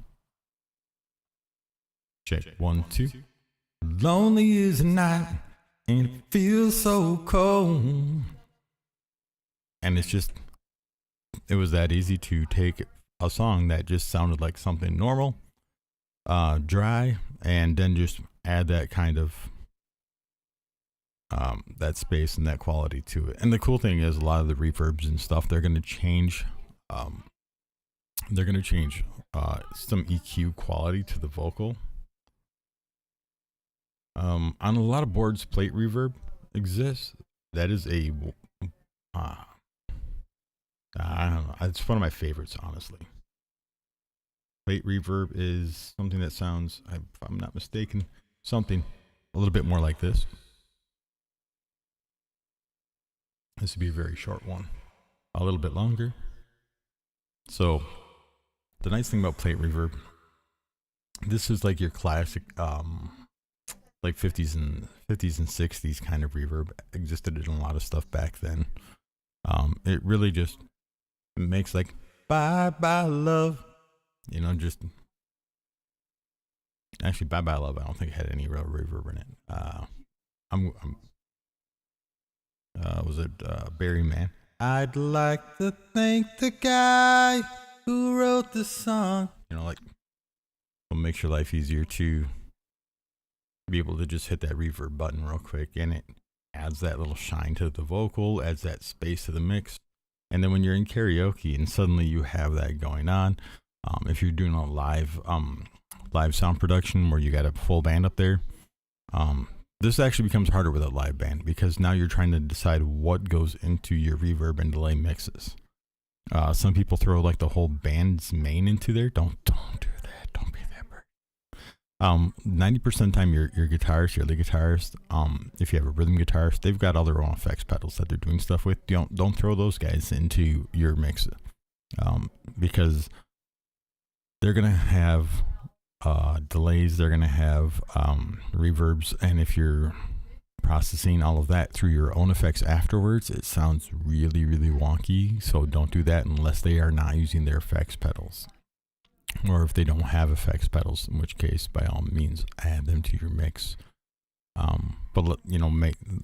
Check 1, 2. Lonely is the night and it feels so cold. And it's just, it was that easy to take a song that just sounded like something normal, dry, and then just add that kind of that space and that quality to it. And the cool thing is, a lot of the reverbs and stuff, they're going to change. They're going to change some EQ quality to the vocal. On a lot of boards, plate reverb exists. That is a I don't know. It's one of my favorites, honestly. Plate reverb is something that sounds, if I'm not mistaken, something a little bit more like this. This would be a very short one, a little bit longer. So the nice thing about plate reverb, this is like your classic, like 50s and 60s kind of reverb. Existed in a lot of stuff back then. It really just makes like bye bye love, you know, just actually bye bye love. I don't think it had any real reverb in it. Was it Barry Man? I'd like to thank the guy who wrote the song. You know, like, it'll make your life easier to be able to just hit that reverb button real quick, and it adds that little shine to the vocal, adds that space to the mix. And then when you're in karaoke and suddenly you have that going on, if you're doing a live sound production where you got a full band up there, this actually becomes harder with a live band, because now you're trying to decide what goes into your reverb and delay mixes. Some people throw like the whole band's main into there. Don't do that. Don't be that person. 90% of the time, your guitarist, your lead guitarist, if you have a rhythm guitarist, they've got all their own effects pedals that they're doing stuff with. Don't throw those guys into your mix, because they're gonna have delays, they're going to have reverbs, and if you're processing all of that through your own effects afterwards, it sounds really, really wonky. So don't do that unless they are not using their effects pedals, or if they don't have effects pedals, in which case, by all means, add them to your mix. But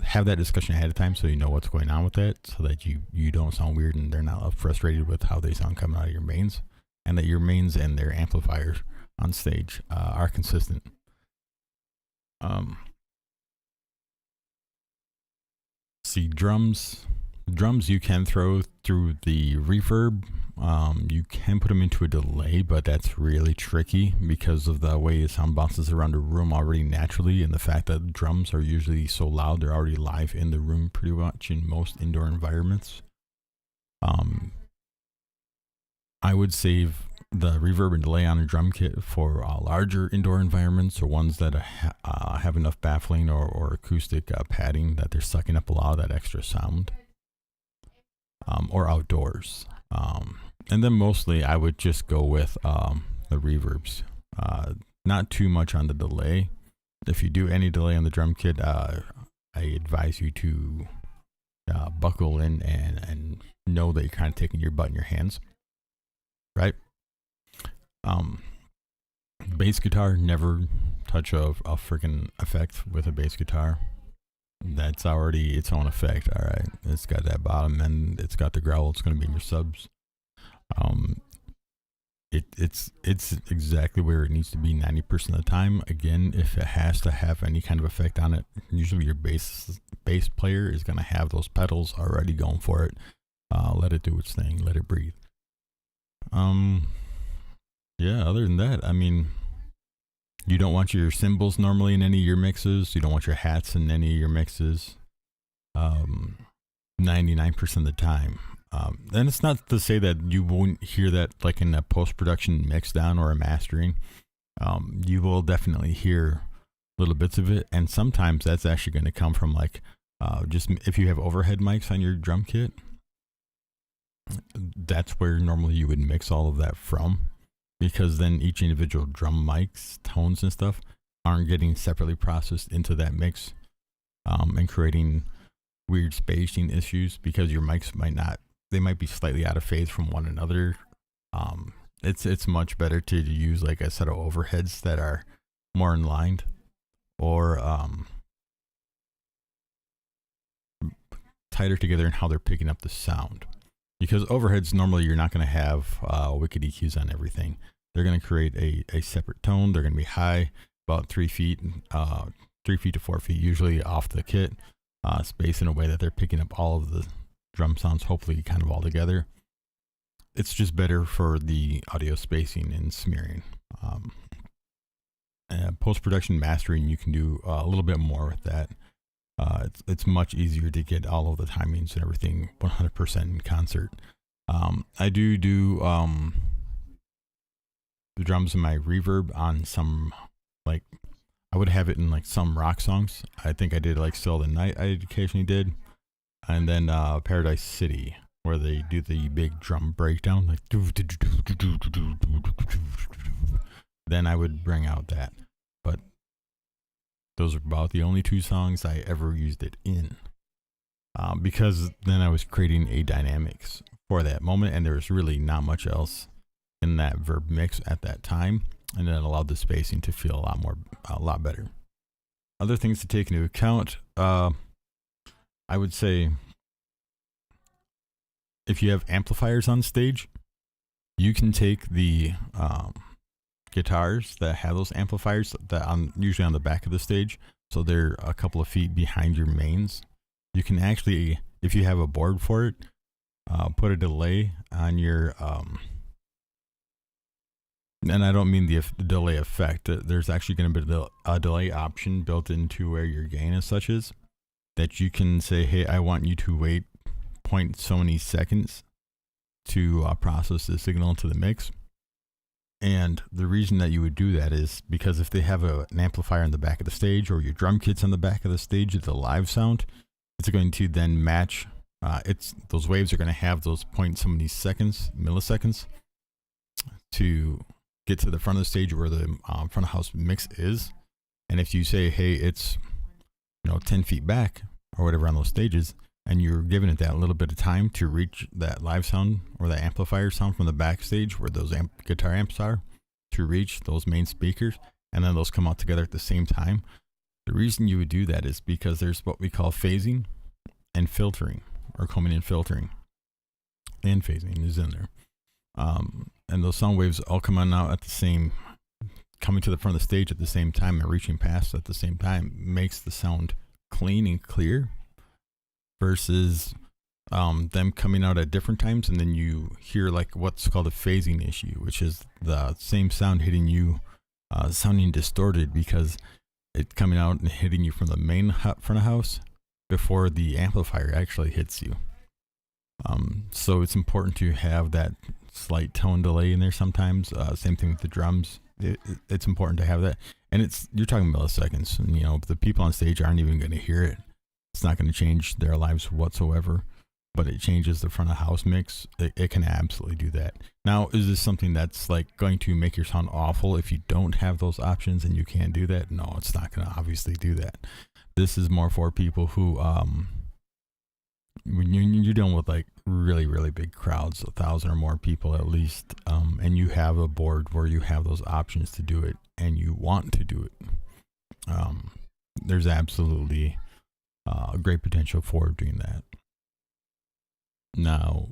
have that discussion ahead of time so you know what's going on with that, so that you don't sound weird and they're not frustrated with how they sound coming out of your mains, and that your mains and their amplifiers on stage are consistent. See, drums you can throw through the reverb. You can put them into a delay, but that's really tricky because of the way sound bounces around a room already naturally, and the fact that drums are usually so loud, they're already live in the room pretty much in most indoor environments. I would save the reverb and delay on a drum kit for larger indoor environments, or ones that have enough baffling or acoustic padding that they're sucking up a lot of that extra sound, or outdoors. And then mostly I would just go with the reverbs, not too much on the delay. If you do any delay on the drum kit, I advise you to buckle in and know that you're kind of taking your butt in your hands, right? Bass guitar, never touch a freaking effect with a bass guitar. That's already its own effect. All right, it's got that bottom and it's got the growl. It's going to be in your subs. It's exactly where it needs to be 90% of the time. Again, if it has to have any kind of effect on it, usually your bass player is going to have those pedals already going for it. Let it do its thing. Let it breathe. Yeah, other than that, I mean, you don't want your cymbals normally in any of your mixes. You don't want your hats in any of your mixes. 99% of the time. And it's not to say that you won't hear that like in a post-production mix down or a mastering. You will definitely hear little bits of it. And sometimes that's actually going to come from like, just if you have overhead mics on your drum kit, That's where normally you would mix all of that from, because then each individual drum mics, tones, and stuff aren't getting separately processed into that mix, and creating weird spacing issues because your mics they might be slightly out of phase from one another. It's much better to use like a set of overheads that are more in line, or tighter together in how they're picking up the sound. Because overheads, normally you're not going to have wicked EQs on everything. They're going to create a separate tone. They're going to be high, about 3 feet, 3 feet to 4 feet, usually off the kit, spaced in a way that they're picking up all of the drum sounds, hopefully kind of all together. It's just better for the audio spacing and smearing. Post-production mastering, you can do a little bit more with that. It's much easier to get all of the timings and everything 100% in concert. I do the drums and my reverb on some, like, I would have it in like some rock songs. I think I did like Still the Night, I occasionally did. And then Paradise City, where they do the big drum breakdown, like, then I would bring out that. But those are about the only 2 songs I ever used it in, because then I was creating a dynamics for that moment, and there was really not much else in that verb mix at that time, and it allowed the spacing to feel a lot better. Other things to take into account, I would say, if you have amplifiers on stage, you can take the guitars that have those amplifiers that usually on the back of the stage, so they're a couple of feet behind your mains. You can actually, if you have a board for it, put a delay on your and I don't mean the delay effect. There's actually going to be a delay option built into where your gain and such is, that you can say, hey, I want you to wait point so many seconds to process the signal into the mix. And the reason that you would do that is because if they have an amplifier in the back of the stage, or your drum kit's on the back of the stage, the live sound, it's going to then match. Those waves are going to have those point so many milliseconds, to get to the front of the stage where the front of house mix is. And if you say, hey, it's 10 feet back or whatever on those stages, and you're giving it that little bit of time to reach that live sound or that amplifier sound from the backstage where those guitar amps are, to reach those main speakers, and then those come out together at the same time. The reason you would do that is because there's what we call phasing and filtering, or combing and filtering, and phasing is in there. And those sound waves all coming out at the same, coming to the front of the stage at the same time and reaching past at the same time, makes the sound clean and clear, versus them coming out at different times, and then you hear like what's called a phasing issue, which is the same sound hitting you, sounding distorted because it's coming out and hitting you from the main front of house before the amplifier actually hits you. So it's important to have that slight tone delay in there sometimes. Same thing with the drums. It's important to have that, and you're talking milliseconds, and the people on stage aren't even going to hear it. It's not going to change their lives whatsoever, but it changes the front of house mix. It can absolutely do that. Now, is this something that's like going to make your sound awful if you don't have those options and you can't do that? No, it's not going to obviously do that. This is more for people who, when you're dealing with like really, really big crowds, 1,000 or more people at least, and you have a board where you have those options to do it and you want to do it, there's absolutely great potential for doing that. Now,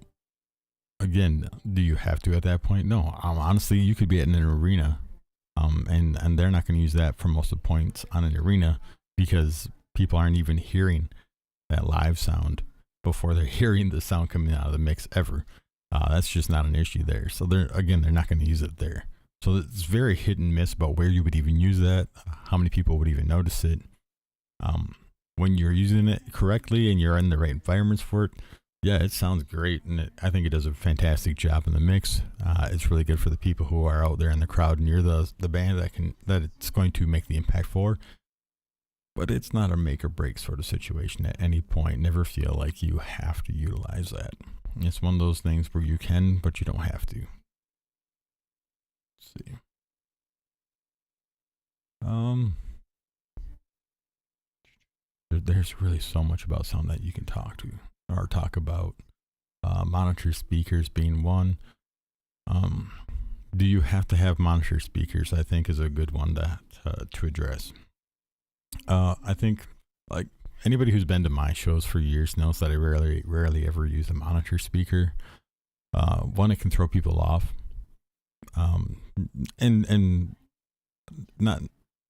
again, do you have to at that point? No. Honestly, you could be at an arena, and they're not going to use that for most of the points on an arena, because people aren't even hearing that live sound before they're hearing the sound coming out of the mix ever. That's just not an issue there. So they're not going to use it there. So it's very hit and miss about where you would even use that, how many people would even notice it. When you're using it correctly and you're in the right environments for it, yeah, it sounds great, and I think it does a fantastic job in the mix. It's really good for the people who are out there in the crowd near the band that it's going to make the impact for. But it's not a make or break sort of situation at any point. Never feel like you have to utilize that. It's one of those things where you can, but you don't have to. Let's see. There's really so much about sound that you can talk about. Monitor speakers being one. Do you have to have monitor speakers? I think is a good one to address. I think like anybody who's been to my shows for years knows that I rarely ever use a monitor speaker. One, it can throw people off. And not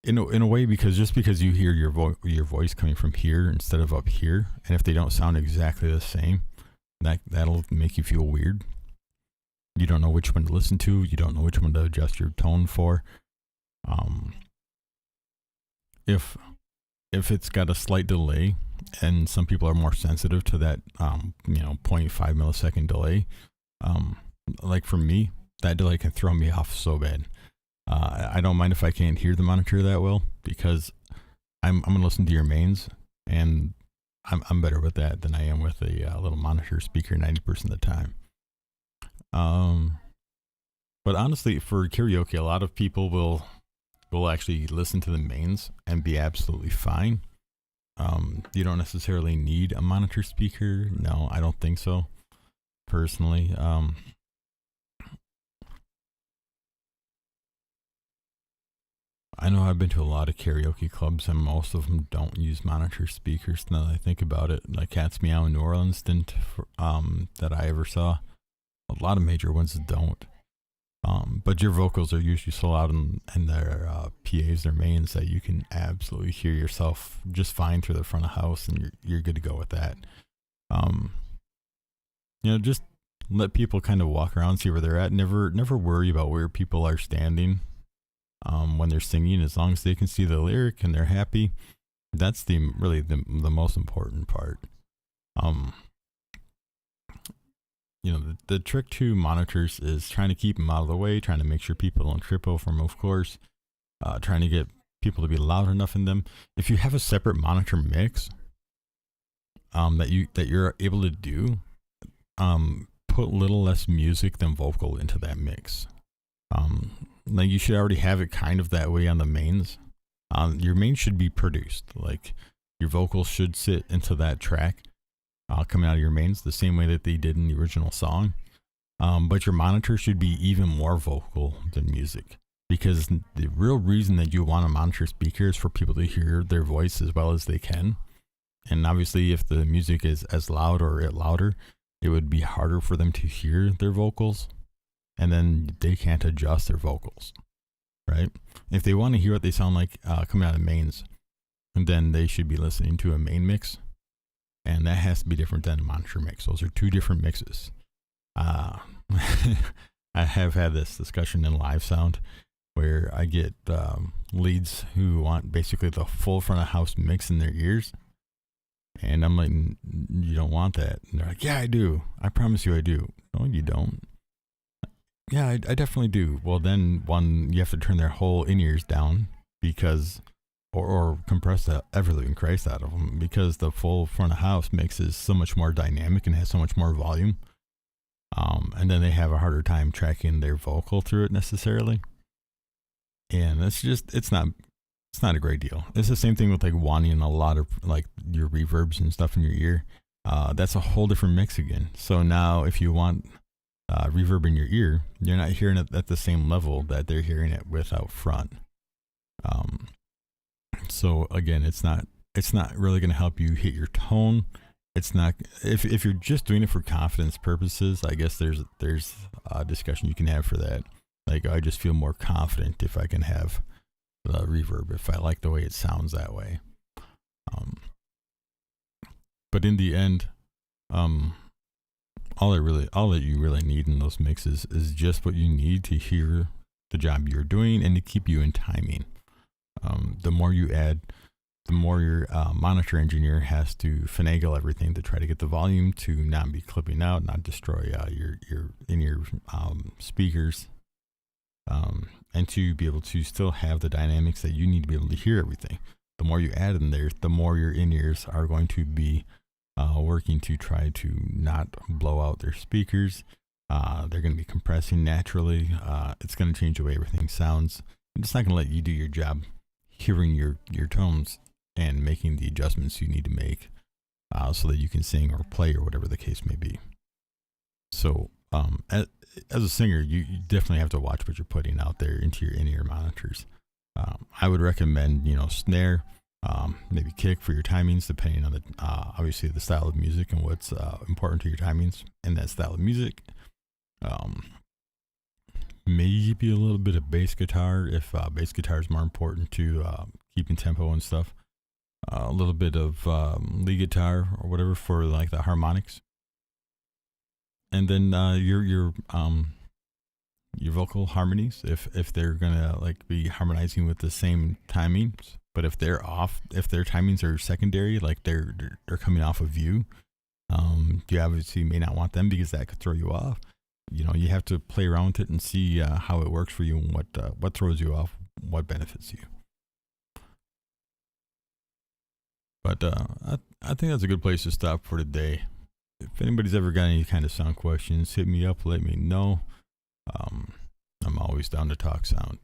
in a way, because just because you hear your voice coming from here instead of up here, and if they don't sound exactly the same, that'll make you feel weird. You don't know which one to listen to. You don't know which one to adjust your tone for. If it's got a slight delay, and some people are more sensitive to that, 0.5 millisecond delay. Like for me, that delay can throw me off so bad. I don't mind if I can't hear the monitor that well, because I'm gonna listen to your mains, and I'm better with that than I am with a little monitor speaker 90% of the time. But honestly, for karaoke, a lot of people will actually listen to the mains and be absolutely fine. You don't necessarily need a monitor speaker. No, I don't think so, personally. I know I've been to a lot of karaoke clubs, and most of them don't use monitor speakers. Now that I think about it, like Cat's Meow in New Orleans didn't, that I ever saw. A lot of major ones don't. But your vocals are usually so loud in their PAs, their mains, that you can absolutely hear yourself just fine through the front of house, and you're good to go with that. Just let people kind of walk around, see where they're at. Never worry about where people are standing when they're singing. As long as they can see the lyric and they're happy, that's the most important part. The trick to monitors is trying to keep them out of the way, trying to make sure people don't trip over them, of course, trying to get people to be loud enough in them. If you have a separate monitor mix that you're able to do, put little less music than vocal into that mix. Like you should already have it kind of that way on the mains. Your main should be produced, like your vocals should sit into that track. Coming out of your mains the same way that they did in the original song. But your monitor should be even more vocal than music, because the real reason that you want a monitor speaker is for people to hear their voice as well as they can. And obviously, if the music is as loud or louder, it would be harder for them to hear their vocals, and then they can't adjust their vocals, right? If they want to hear what they sound like coming out of mains, then they should be listening to a main mix. And that has to be different than a monitor mix. Those are two different mixes. I have had this discussion in live sound where I get leads who want basically the full front of house mix in their ears. And I'm like, you don't want that. And they're like, yeah, I do. I promise you I do. No, you don't. Yeah, I definitely do. Well, then you have to turn their whole in-ears down, because... Or compress the ever-living Christ out of them, because the full front of house mix is so much more dynamic and has so much more volume. And then they have a harder time tracking their vocal through it necessarily. And it's not a great deal. It's the same thing with like wanting a lot of like your reverbs and stuff in your ear. That's a whole different mix again. So now if you want reverb in your ear, you're not hearing it at the same level that they're hearing it with out front. So again, it's not really going to help you hit your tone. It's not, if you're just doing it for confidence purposes, I guess there's a discussion you can have for that. Like, I just feel more confident if I can have the reverb, if I like the way it sounds that way. But in the end, all that you really need in those mixes is just what you need to hear the job you're doing and to keep you in timing. The more you add, the more your monitor engineer has to finagle everything to try to get the volume to not be clipping out, not destroy your in-ear speakers, and to be able to still have the dynamics that you need to be able to hear everything. The more you add in there, the more your in-ears are going to be working to try to not blow out their speakers. They're going to be compressing naturally. It's going to change the way everything sounds. It's not going to let you do your job hearing your tones and making the adjustments you need to make so that you can sing or play or whatever the case may be. So as a singer, you definitely have to watch what you're putting out there into your in-ear monitors. I would recommend, snare, maybe kick for your timings, depending on the obviously the style of music and what's important to your timings and that style of music. Maybe a little bit of bass guitar if bass guitar is more important to keeping tempo and stuff. A little bit of lead guitar or whatever for like the harmonics, and then your vocal harmonies if they're gonna like be harmonizing with the same timings, but if they're off, if their timings are secondary, like they're coming off of you, you obviously may not want them because that could throw you off. You have to play around with it and see how it works for you and what throws you off, what benefits you. But I think that's a good place to stop for today. If anybody's ever got any kind of sound questions, hit me up, let me know. I'm always down to talk sound.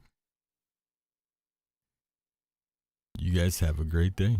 You guys have a great day.